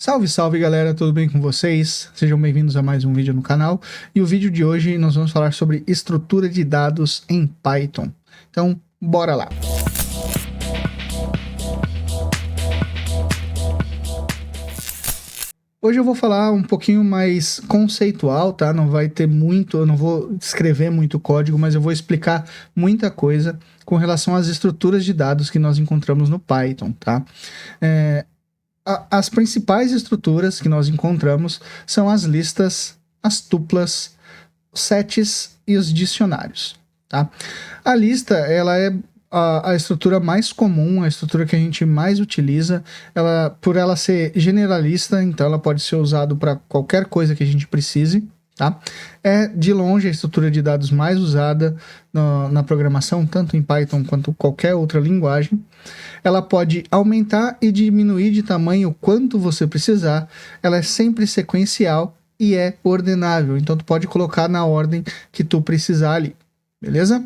Salve, salve galera, tudo bem com vocês? Sejam bem-vindos a mais um vídeo no canal. E o vídeo de hoje nós vamos falar sobre estrutura de dados em Python. Então, bora lá! Hoje eu vou falar um pouquinho mais conceitual, tá? Não vai ter muito, eu não vou escrever muito código, mas eu vou explicar muita coisa com relação às estruturas de dados que nós encontramos no Python, tá? As principais estruturas que nós encontramos são as listas, as tuplas, os sets e os dicionários, tá? A lista, ela é a estrutura mais comum, a estrutura que a gente mais utiliza, por ela ser generalista, então ela pode ser usada para qualquer coisa que a gente precise, tá? É de longe a estrutura de dados mais usada na programação, tanto em Python quanto qualquer outra linguagem. Ela pode aumentar e diminuir de tamanho quanto você precisar, ela é sempre sequencial e é ordenável, então tu pode colocar na ordem que tu precisar ali, beleza?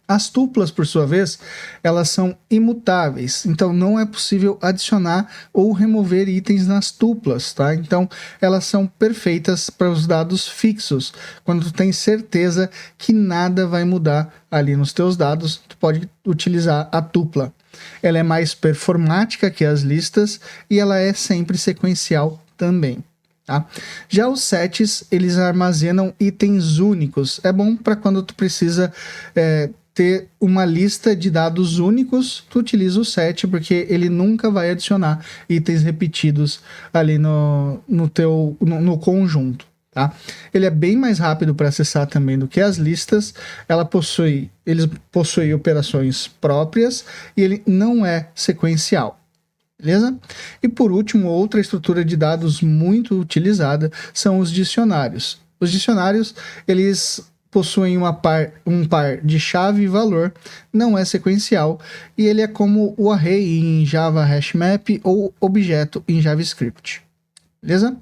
As tuplas, por sua vez, elas são imutáveis, então não é possível adicionar ou remover itens nas tuplas, tá? Então elas são perfeitas para os dados fixos. Quando tu tem certeza que nada vai mudar ali nos teus dados, tu pode utilizar a tupla. Ela é mais performática que as listas e ela é sempre sequencial também. Tá? Já os sets, eles armazenam itens únicos. É bom para quando tu precisa ter uma lista de dados únicos, tu utiliza o set, porque ele nunca vai adicionar itens repetidos ali no conjunto. Tá? Ele é bem mais rápido para acessar também do que as listas, eles possuem operações próprias e ele não é sequencial. Beleza? E por último, outra estrutura de dados muito utilizada são os dicionários. Os dicionários, eles possuem um par de chave e valor, não é sequencial, e ele é como o array em Java HashMap ou objeto em JavaScript. Beleza?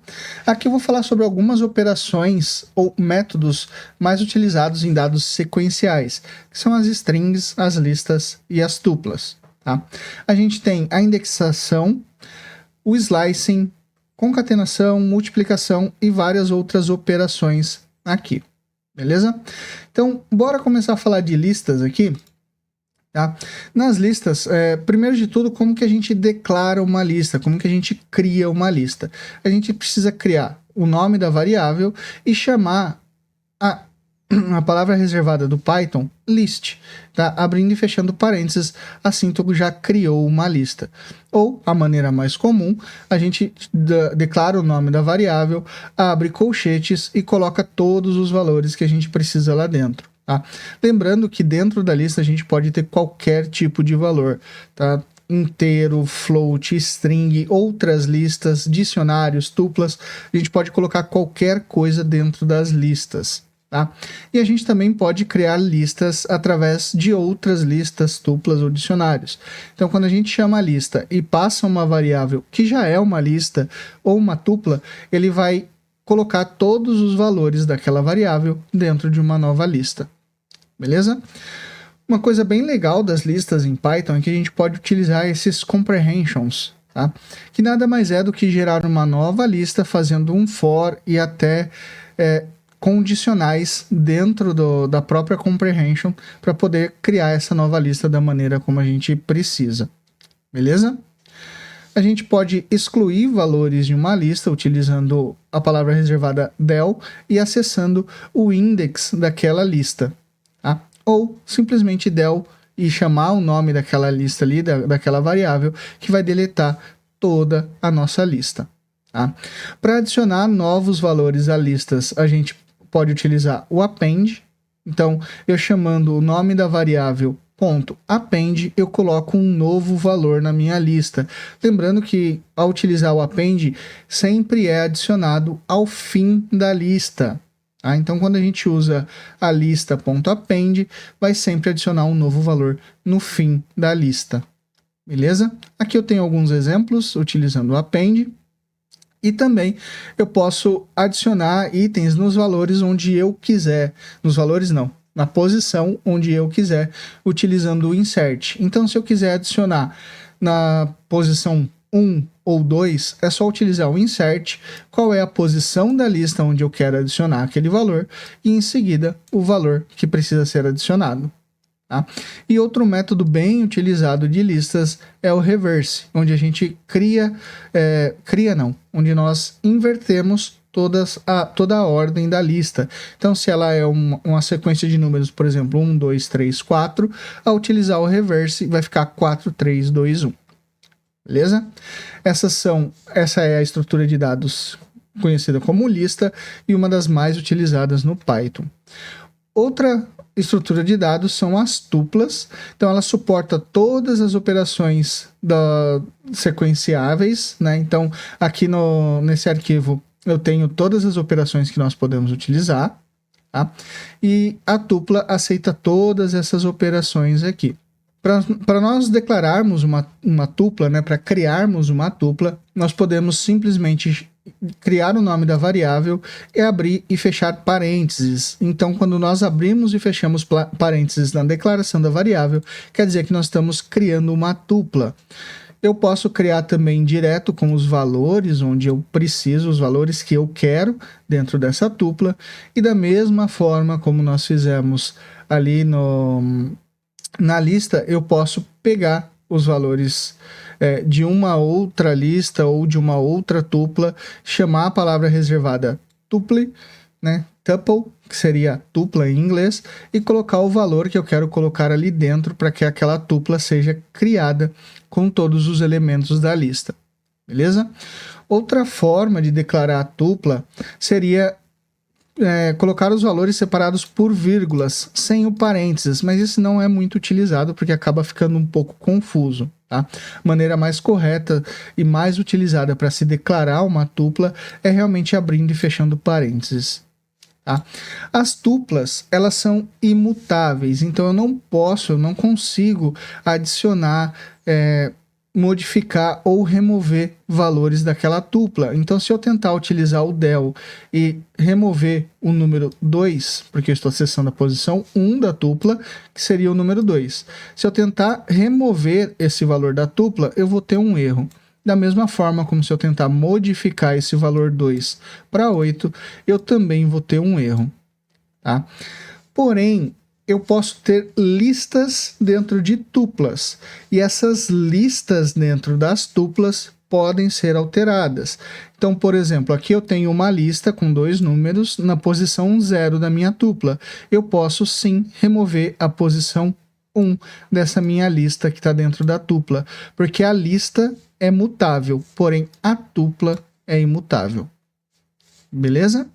Aqui eu vou falar sobre algumas operações ou métodos mais utilizados em dados sequenciais, que são as strings, as listas e as tuplas. Tá? A gente tem a indexação, o slicing, concatenação, multiplicação e várias outras operações aqui. Beleza? Então, bora começar a falar de listas aqui. Tá? Nas listas, primeiro de tudo, como que a gente declara uma lista? Como que a gente cria uma lista? A gente precisa criar o nome da variável e chamar a palavra reservada do Python, list, tá? Abrindo e fechando parênteses, assim tu já criou uma lista. Ou, a maneira mais comum, a gente declara o nome da variável, abre colchetes e coloca todos os valores que a gente precisa lá dentro. Tá? Lembrando que dentro da lista a gente pode ter qualquer tipo de valor, tá? Inteiro, float, string, outras listas, dicionários, tuplas, a gente pode colocar qualquer coisa dentro das listas. Tá? E a gente também pode criar listas através de outras listas, tuplas ou dicionários. Então, quando a gente chama a lista e passa uma variável que já é uma lista ou uma tupla, ele vai colocar todos os valores daquela variável dentro de uma nova lista. Beleza? Uma coisa bem legal das listas em Python é que a gente pode utilizar esses comprehensions, tá? Que nada mais é do que gerar uma nova lista fazendo um for e até condicionais dentro da própria comprehension para poder criar essa nova lista da maneira como a gente precisa. Beleza? A gente pode excluir valores de uma lista utilizando a palavra reservada del e acessando o index daquela lista. Tá? Ou simplesmente del e chamar o nome daquela lista ali, daquela variável, que vai deletar toda a nossa lista. Tá? Para adicionar novos valores a listas, a gente pode utilizar o append. Então, eu chamando o nome da variável .append, eu coloco um novo valor na minha lista. Lembrando que, ao utilizar o append, sempre é adicionado ao fim da lista. Tá? Então, quando a gente usa a lista .append, vai sempre adicionar um novo valor no fim da lista. Beleza? Aqui eu tenho alguns exemplos utilizando o append. E também eu posso adicionar itens nos valores onde eu quiser. Nos valores não, na posição onde eu quiser, utilizando o insert. Então, se eu quiser adicionar na posição 1 ou 2, é só utilizar o insert, qual é a posição da lista onde eu quero adicionar aquele valor, e em seguida o valor que precisa ser adicionado. Tá? E outro método bem utilizado de listas é o reverse, onde a gente onde nós invertemos toda a ordem da lista. Então, se ela é uma sequência de números, por exemplo, 1, 2, 3, 4, ao utilizar o reverse vai ficar 4, 3, 2, 1. Beleza? Essa é a estrutura de dados conhecida como lista e uma das mais utilizadas no Python. Outra estrutura de dados são as tuplas. Então, ela suporta todas as operações sequenciáveis, né? Então, aqui nesse arquivo eu tenho todas as operações que nós podemos utilizar, tá? E a tupla aceita todas essas operações aqui. Para nós declararmos uma tupla, né, para criarmos uma tupla, nós podemos simplesmente criar o nome da variável e abrir e fechar parênteses. Então, quando nós abrimos e fechamos parênteses na declaração da variável, quer dizer que nós estamos criando uma tupla. Eu posso criar também direto com os valores, onde eu preciso, os valores que eu quero dentro dessa tupla, e da mesma forma como nós fizemos ali na lista, eu posso pegar os valores de uma outra lista ou de uma outra tupla, chamar a palavra reservada tuple, né? Tuple, que seria tupla em inglês, e colocar o valor que eu quero colocar ali dentro para que aquela tupla seja criada com todos os elementos da lista. Beleza? Outra forma de declarar a tupla seria colocar os valores separados por vírgulas, sem o parênteses, mas isso não é muito utilizado porque acaba ficando um pouco confuso. Tá? A maneira mais correta e mais utilizada para se declarar uma tupla é realmente abrindo e fechando parênteses. Tá? As tuplas, elas são imutáveis, então eu não consigo adicionar, modificar ou remover valores daquela tupla. Então, se eu tentar utilizar o del e remover o número 2, porque eu estou acessando a posição 1 da tupla, que seria o número 2. Se eu tentar remover esse valor da tupla, eu vou ter um erro. Da mesma forma como se eu tentar modificar esse valor 2 para 8, eu também vou ter um erro. Tá? Porém, eu posso ter listas dentro de tuplas, e essas listas dentro das tuplas podem ser alteradas. Então, por exemplo, aqui eu tenho uma lista com 2 números na posição 0 da minha tupla. Eu posso sim remover a posição 1 dessa minha lista que está dentro da tupla, porque a lista é mutável, porém a tupla é imutável. Beleza?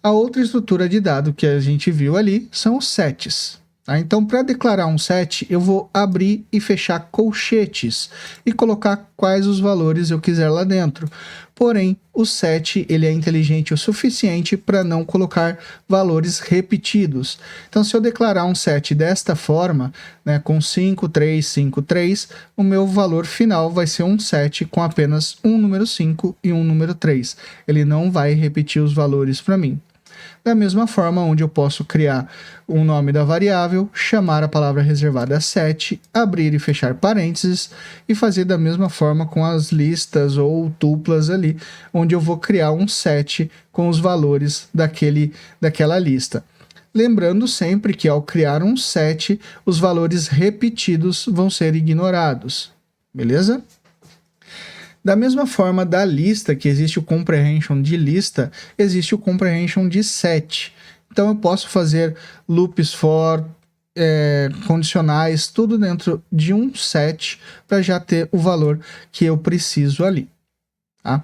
A outra estrutura de dado que a gente viu ali são os sets. Tá? Então, para declarar um set, eu vou abrir e fechar colchetes e colocar quais os valores eu quiser lá dentro. Porém, o set ele é inteligente o suficiente para não colocar valores repetidos. Então, se eu declarar um set desta forma, né, com 5, 3, 5, 3, o meu valor final vai ser um set com apenas um número 5 e um número 3. Ele não vai repetir os valores para mim. Da mesma forma, onde eu posso criar o nome da variável, chamar a palavra reservada set, abrir e fechar parênteses, e fazer da mesma forma com as listas ou tuplas ali, onde eu vou criar um set com os valores daquela lista. Lembrando sempre que ao criar um set, os valores repetidos vão ser ignorados. Beleza? Da mesma forma da lista, que existe o comprehension de lista, existe o comprehension de set. Então eu posso fazer loops for, condicionais, tudo dentro de um set para já ter o valor que eu preciso ali. Tá?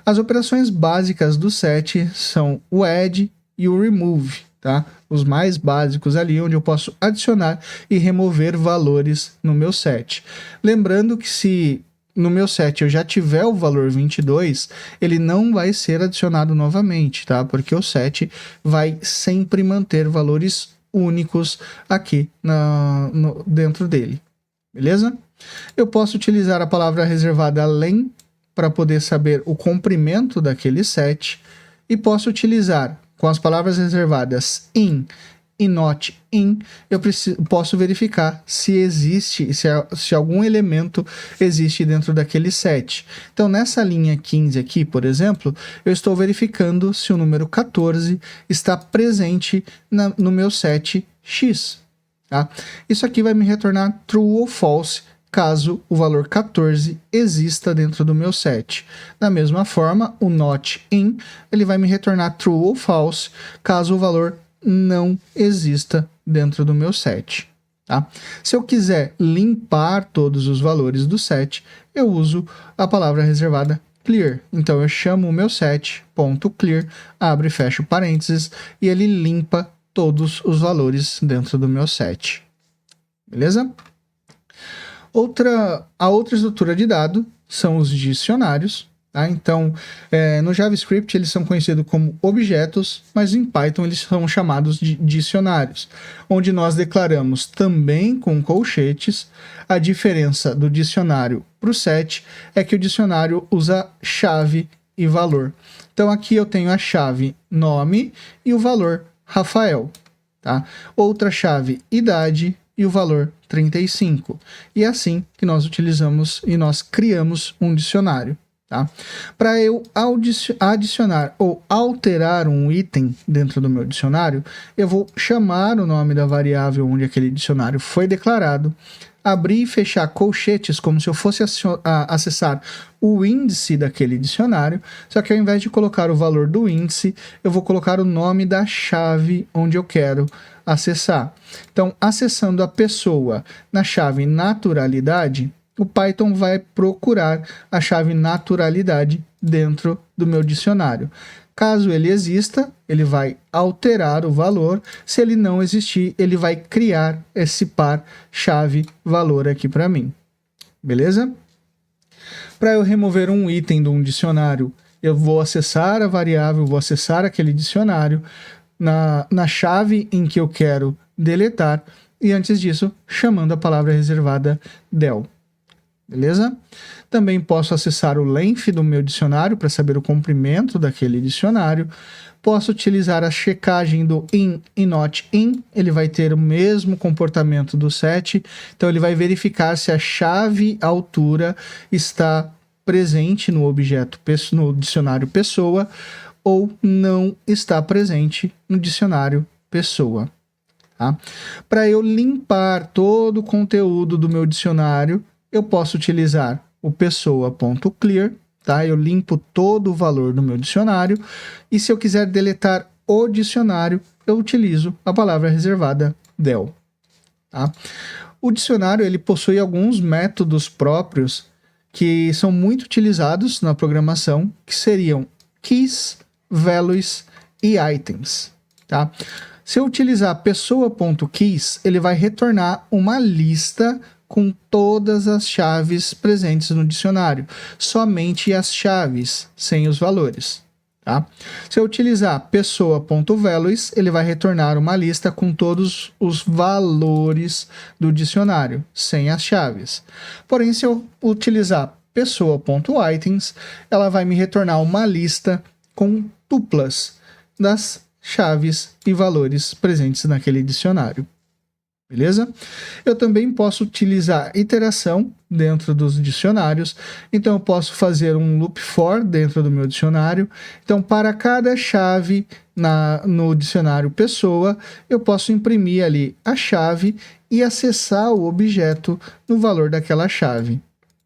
As operações básicas do set são o add e o remove. Tá? Os mais básicos ali, onde eu posso adicionar e remover valores no meu set. Lembrando que se no meu set eu já tiver o valor 22, ele não vai ser adicionado novamente, tá? Porque o set vai sempre manter valores únicos aqui dentro dele, beleza? Eu posso utilizar a palavra reservada len para poder saber o comprimento daquele set, e posso utilizar com as palavras reservadas in e not in, eu posso verificar se existe, se algum elemento existe dentro daquele set. Então, nessa linha 15 aqui, por exemplo, eu estou verificando se o número 14 está presente no meu set X. Tá? Isso aqui vai me retornar true ou false, caso o valor 14 exista dentro do meu set. Da mesma forma, o not in, ele vai me retornar true ou false, caso o valor não exista dentro do meu set. Tá? Se eu quiser limpar todos os valores do set, eu uso a palavra reservada clear. Então eu chamo o meu set.clear, abro e fecho parênteses, e ele limpa todos os valores dentro do meu set. Beleza? A outra estrutura de dado são os dicionários. Tá? Então, no JavaScript eles são conhecidos como objetos, mas em Python eles são chamados de dicionários, onde nós declaramos também com colchetes. A diferença do dicionário para o set é que o dicionário usa chave e valor. Então aqui eu tenho a chave nome e o valor Rafael. Tá? Outra chave idade e o valor 35. E é assim que nós utilizamos e nós criamos um dicionário. Tá? Para eu adicionar ou alterar um item dentro do meu dicionário, eu vou chamar o nome da variável onde aquele dicionário foi declarado, abrir e fechar colchetes como se eu fosse acessar o índice daquele dicionário, só que ao invés de colocar o valor do índice, eu vou colocar o nome da chave onde eu quero acessar. Então, acessando a pessoa na chave naturalidade, o Python vai procurar a chave naturalidade dentro do meu dicionário. Caso ele exista, ele vai alterar o valor. Se ele não existir, ele vai criar esse par chave-valor aqui para mim. Beleza? Para eu remover um item de um dicionário, eu vou acessar a variável, vou acessar aquele dicionário na chave em que eu quero deletar e antes disso, chamando a palavra reservada del. Beleza? Também posso acessar o length do meu dicionário para saber o comprimento daquele dicionário. Posso utilizar a checagem do in e not in. Ele vai ter o mesmo comportamento do set. Então, ele vai verificar se a chave altura está presente no objeto, no dicionário pessoa ou não está presente no dicionário pessoa. Tá? Para eu limpar todo o conteúdo do meu dicionário, eu posso utilizar o pessoa.clear, tá? Eu limpo todo o valor do meu dicionário. E se eu quiser deletar o dicionário, eu utilizo a palavra reservada del. Tá? O dicionário ele possui alguns métodos próprios que são muito utilizados na programação, que seriam keys, values e items. Tá? Se eu utilizar pessoa.keys, ele vai retornar uma lista com todas as chaves presentes no dicionário, somente as chaves, sem os valores. Tá? Se eu utilizar pessoa.values, ele vai retornar uma lista com todos os valores do dicionário, sem as chaves. Porém, se eu utilizar pessoa.items, ela vai me retornar uma lista com tuplas das chaves e valores presentes naquele dicionário. Beleza? Eu também posso utilizar iteração dentro dos dicionários. Então, eu posso fazer um loop for dentro do meu dicionário. Então, para cada chave no dicionário pessoa, eu posso imprimir ali a chave e acessar o objeto no valor daquela chave.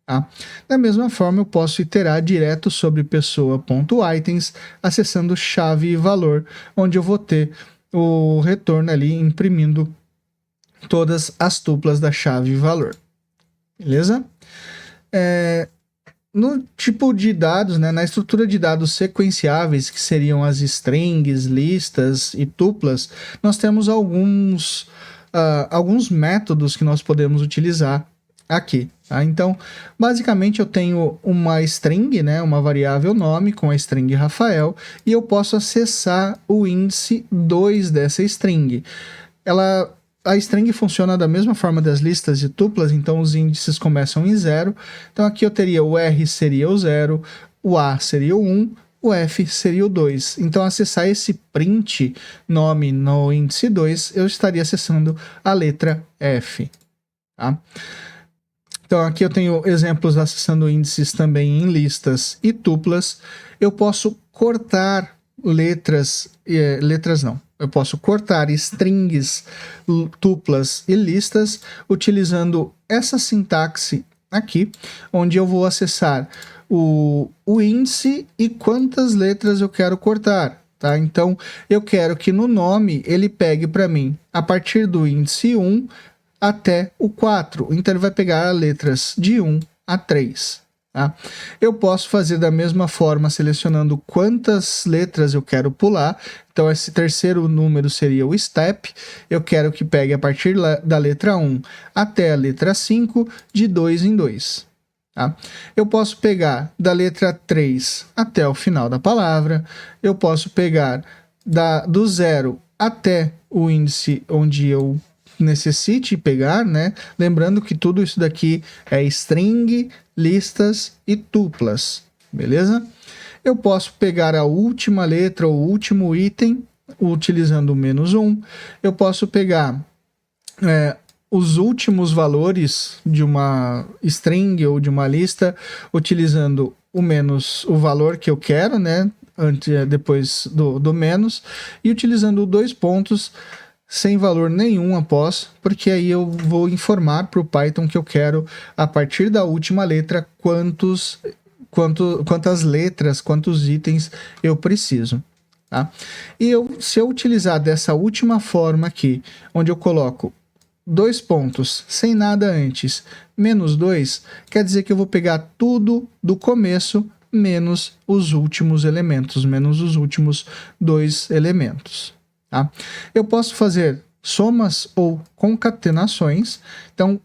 Tá? Da mesma forma, eu posso iterar direto sobre pessoa.items, acessando chave e valor, onde eu vou ter o retorno ali imprimindo todas as tuplas da chave e valor. Beleza? No tipo de dados, né, na estrutura de dados sequenciáveis, que seriam as strings, listas e tuplas, nós temos alguns métodos que nós podemos utilizar aqui. Tá? Então, basicamente, eu tenho uma string, né, uma variável nome com a string Rafael, e eu posso acessar o índice 2 dessa string. A string funciona da mesma forma das listas e tuplas, então os índices começam em 0. Então aqui eu teria o R seria o 0, o A seria o 1, o F seria o 2. Então, acessar esse print nome no índice 2, eu estaria acessando a letra F. Tá? Então, aqui eu tenho exemplos acessando índices também em listas e tuplas. Eu posso cortar letras não. Eu posso cortar strings, tuplas e listas utilizando essa sintaxe aqui, onde eu vou acessar o índice e quantas letras eu quero cortar. Tá? Então, eu quero que no nome ele pegue para mim a partir do índice 1 até o 4. Então, ele vai pegar letras de 1 a 3. Tá? Eu posso fazer da mesma forma, selecionando quantas letras eu quero pular. Então, esse terceiro número seria o step. Eu quero que pegue a partir da letra 1 até a letra 5, de 2 em 2. Tá? Eu posso pegar da letra 3 até o final da palavra. Eu posso pegar do 0 até o índice onde eu necessite pegar, né? Lembrando que tudo isso daqui é string, listas e tuplas, beleza? Eu posso pegar a última letra ou o último item utilizando o -1. Eu posso pegar os últimos valores de uma string ou de uma lista utilizando o valor que eu quero, né? Depois do menos, e utilizando 2 pontos sem valor nenhum após, porque aí eu vou informar para o Python que eu quero, a partir da última letra, quantas letras, quantos itens eu preciso. Tá? E se eu utilizar dessa última forma aqui, onde eu coloco 2 pontos, sem nada antes, -2, quer dizer que eu vou pegar tudo do começo, menos os últimos elementos, menos os últimos 2 elementos. Tá? Eu posso fazer somas ou concatenações. Então,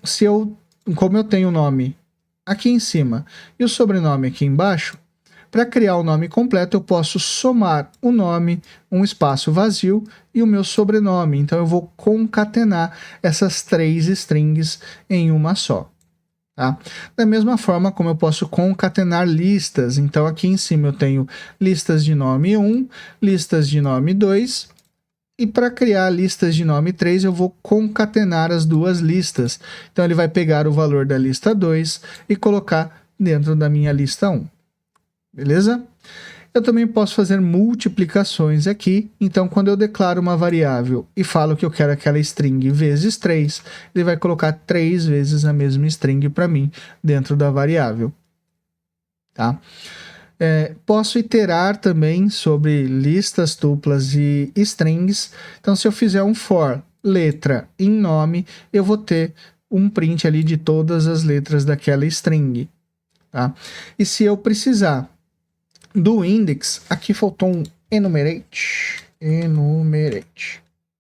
como eu tenho o nome aqui em cima e o sobrenome aqui embaixo, para criar o nome completo, eu posso somar o nome, um espaço vazio e o meu sobrenome. Então, eu vou concatenar essas 3 strings em uma só. Tá? Da mesma forma como eu posso concatenar listas. Então, aqui em cima eu tenho listas de nome 1, listas de nome 2. E para criar listas de nome 3, eu vou concatenar as duas listas. Então, ele vai pegar o valor da lista 2 e colocar dentro da minha lista 1. Beleza? Eu também posso fazer multiplicações aqui. Então, quando eu declaro uma variável e falo que eu quero aquela string vezes 3, ele vai colocar 3 vezes a mesma string para mim dentro da variável. Tá? Posso iterar também sobre listas, tuplas e strings. Então, se eu fizer um for letra em nome, eu vou ter um print ali de todas as letras daquela string. Tá? E se eu precisar do index, aqui faltou um enumerate.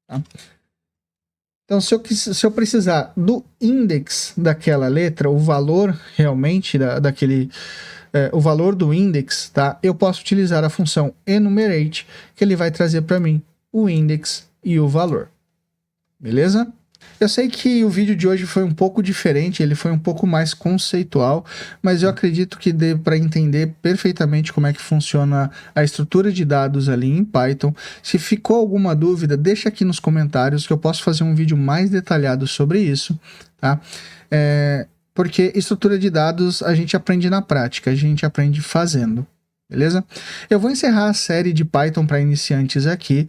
Tá? Então, se eu precisar do index daquela letra, o valor realmente o valor do index, tá? Eu posso utilizar a função enumerate, que ele vai trazer para mim o index e o valor. Beleza? Eu sei que o vídeo de hoje foi um pouco diferente, ele foi um pouco mais conceitual, mas eu acredito que dê para entender perfeitamente como é que funciona a estrutura de dados ali em Python. Se ficou alguma dúvida, deixa aqui nos comentários que eu posso fazer um vídeo mais detalhado sobre isso, tá? Porque estrutura de dados a gente aprende na prática, a gente aprende fazendo, beleza? Eu vou encerrar a série de Python para iniciantes aqui.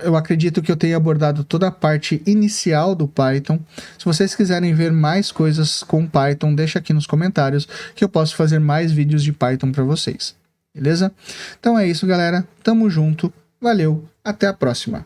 Eu acredito que eu tenha abordado toda a parte inicial do Python. Se vocês quiserem ver mais coisas com Python, deixa aqui nos comentários que eu posso fazer mais vídeos de Python para vocês, beleza? Então é isso, galera. Tamo junto. Valeu, até a próxima.